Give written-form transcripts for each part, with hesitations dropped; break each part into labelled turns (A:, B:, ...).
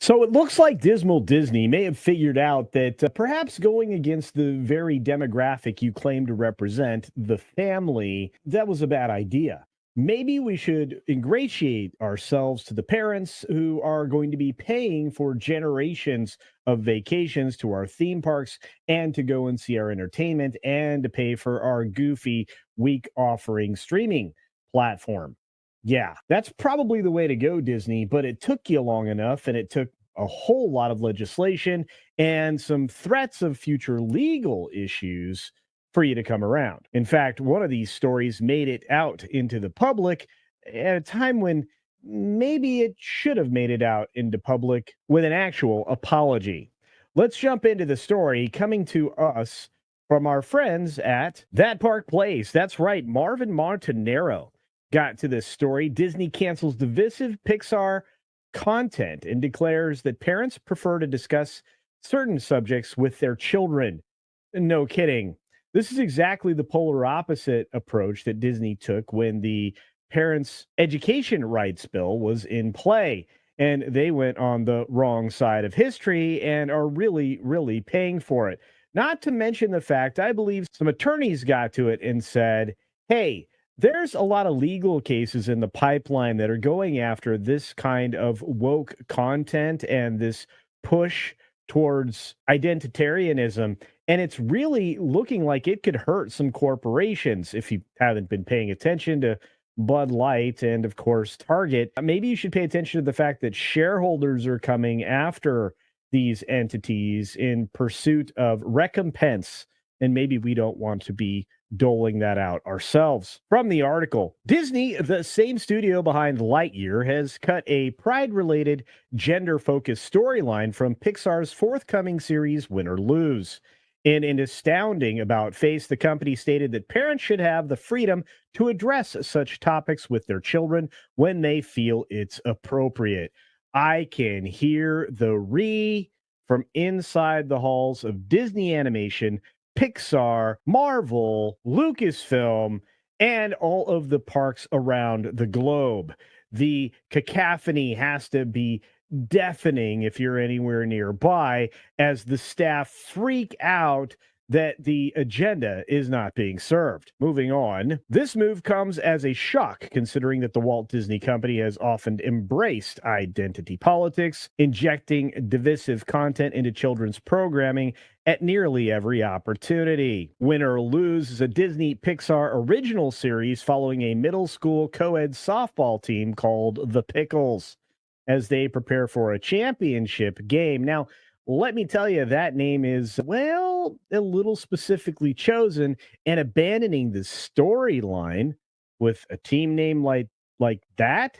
A: So it looks like Dismal Disney may have figured out that perhaps going against the very demographic you claim to represent, the family, that was a bad idea. Maybe we should ingratiate ourselves to the parents who are going to be paying for generations of vacations to our theme parks and to go and see our entertainment and to pay for our goofy week offering streaming platform. Yeah, that's probably the way to go, Disney, but it took you long enough and it took a whole lot of legislation and some threats of future legal issues for you to come around. In fact, one of these stories made it out into the public at a time when maybe it should have made it out into public with an actual apology. Let's jump into the story coming to us from our friends at That Park Place. That's right, Marvin Montanero got to this story. Disney cancels divisive Pixar content and declares that parents prefer to discuss certain subjects with their children. No kidding. This is exactly the polar opposite approach that Disney took when the Parents' Education Rights Bill was in play. And they went on the wrong side of history and are really, really paying for it. Not to mention the fact, I believe some attorneys got to it and said, hey, there's a lot of legal cases in the pipeline that are going after this kind of woke content and this push towards identitarianism. And it's really looking like it could hurt some corporations if you haven't been paying attention to Bud Light and, of course, Target. Maybe you should pay attention to the fact that shareholders are coming after these entities in pursuit of recompense. And maybe we don't want to be doling that out ourselves. From the article, Disney, the same studio behind Lightyear, has cut a pride-related, gender-focused storyline from Pixar's forthcoming series, Win or Lose. In an astounding about-face, the company stated that parents should have the freedom to address such topics with their children when they feel it's appropriate. I can hear the from inside the halls of Disney Animation, Pixar, Marvel, Lucasfilm, and all of the parks around the globe. The cacophony has to be deafening if you're anywhere nearby as the staff freak out that the agenda is not being served. Moving on, this move comes as a shock considering that the Walt Disney Company has often embraced identity politics, injecting divisive content into children's programming at nearly every opportunity. Win or Lose is a Disney Pixar original series following a middle school co-ed softball team called the Pickles as they prepare for a championship game. Now, let me tell you, that name is, well, a little specifically chosen, and abandoning the storyline with a team name like that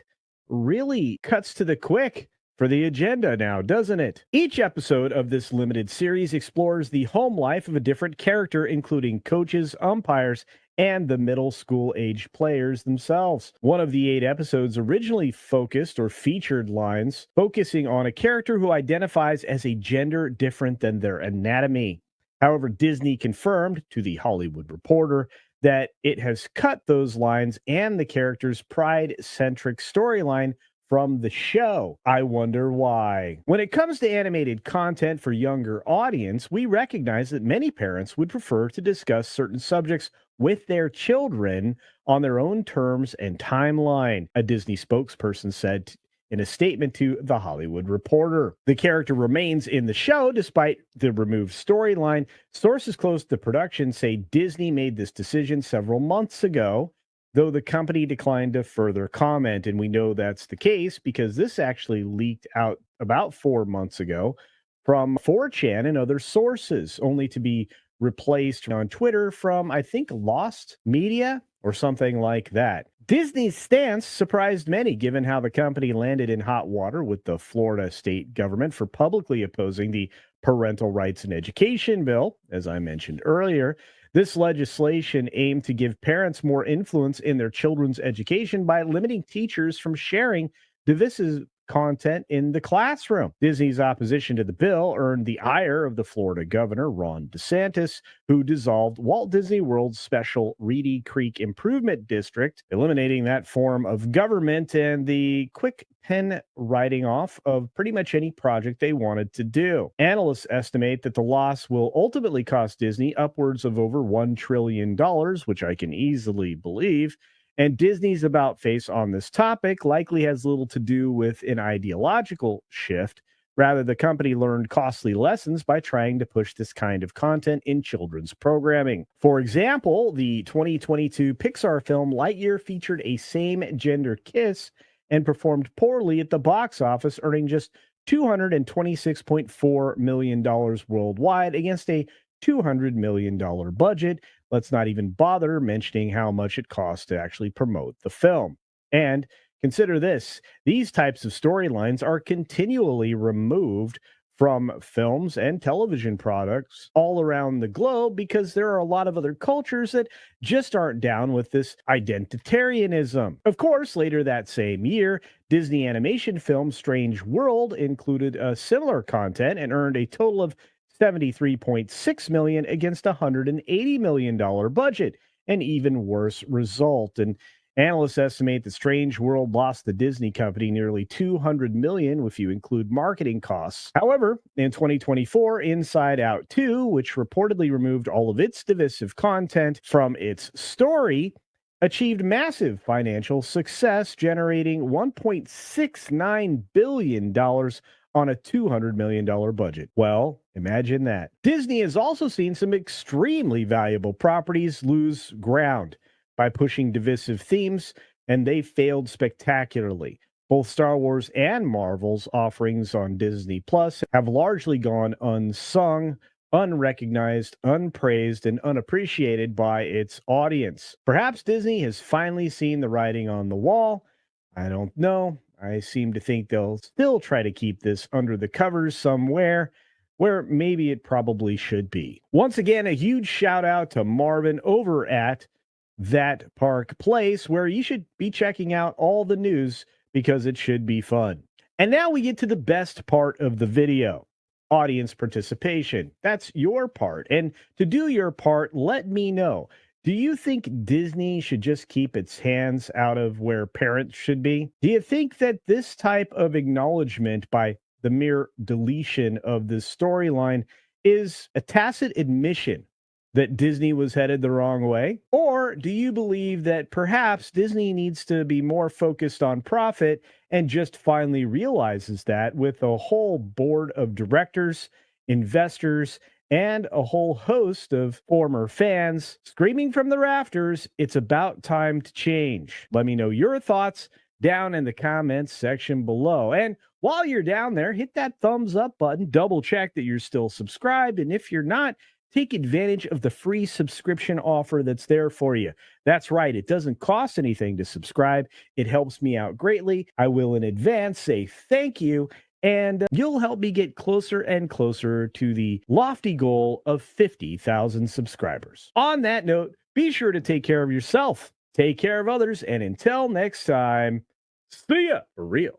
A: really cuts to the quick for the agenda now, doesn't it? Each episode of this limited series explores the home life of a different character, including coaches, umpires, and the middle school age players themselves. One of the 8 episodes originally focused or featured lines focusing on a character who identifies as a gender different than their anatomy. However, Disney confirmed to the Hollywood Reporter that it has cut those lines and the character's pride-centric storyline from the show. I wonder why. When it comes to animated content for younger audience, we recognize that many parents would prefer to discuss certain subjects with their children on their own terms and timeline, a Disney spokesperson said in a statement to The Hollywood Reporter. The character remains in the show despite the removed storyline. Sources close to the production say Disney made this decision several months ago, though the company declined to further comment. And we know that's the case because this actually leaked out about 4 months ago from 4chan and other sources, only to be replaced on Twitter from, I think, Lost Media or something like that. Disney's stance surprised many, given how the company landed in hot water with the Florida state government for publicly opposing the Parental Rights and Education Bill, as I mentioned earlier. This legislation aimed to give parents more influence in their children's education by limiting teachers from sharing divisive content in the classroom. Disney's opposition to the bill earned the ire of the Florida governor, Ron DeSantis, who dissolved Walt Disney World's special Reedy Creek Improvement District, eliminating that form of government and the quick pen writing off of pretty much any project they wanted to do. Analysts estimate that the loss will ultimately cost Disney upwards of over $1 trillion, which I can easily believe. And Disney's about face on this topic likely has little to do with an ideological shift. Rather, the company learned costly lessons by trying to push this kind of content in children's programming. For example, the 2022 Pixar film Lightyear featured a same-gender kiss and performed poorly at the box office, earning just $226.4 million worldwide against a $200 million budget. Let's not even bother mentioning how much it costs to actually promote the film. And consider this, these types of storylines are continually removed from films and television products all around the globe because there are a lot of other cultures that just aren't down with this identitarianism. Of course, later that same year, Disney animation film Strange World included similar content and earned a total of $73.6 million against a $180 million budget, an even worse result. And analysts estimate that Strange World lost the Disney company nearly $200 million if you include marketing costs. However, in 2024, Inside Out 2, which reportedly removed all of its divisive content from its story, achieved massive financial success, generating $1.69 billion on a $200 million budget. Well, imagine that. Disney has also seen some extremely valuable properties lose ground by pushing divisive themes, and they failed spectacularly. Both Star Wars and Marvel's offerings on Disney Plus have largely gone unsung, unrecognized, unpraised, and unappreciated by its audience. Perhaps Disney has finally seen the writing on the wall. I don't know. I seem to think they'll still try to keep this under the covers somewhere where maybe it probably should be. Once again, a huge shout out to Marvin over at That Park Place, where you should be checking out all the news because it should be fun. And now we get to the best part of the video, audience participation. That's your part. And to do your part, let me know. Do you think Disney should just keep its hands out of where parents should be? Do you think that this type of acknowledgement by the mere deletion of this storyline is a tacit admission that Disney was headed the wrong way? Or do you believe that perhaps Disney needs to be more focused on profit and just finally realizes that with a whole board of directors, investors, and a whole host of former fans screaming from the rafters, it's about time to change? Let me know your thoughts down in the comments section below. And while you're down there, hit that thumbs up button, double check that you're still subscribed. And if you're not, take advantage of the free subscription offer that's there for you. That's right. It doesn't cost anything to subscribe. It helps me out greatly. I will in advance say thank you. And you'll help me get closer and closer to the lofty goal of 50,000 subscribers. On that note, be sure to take care of yourself, take care of others, and until next time, see ya for real.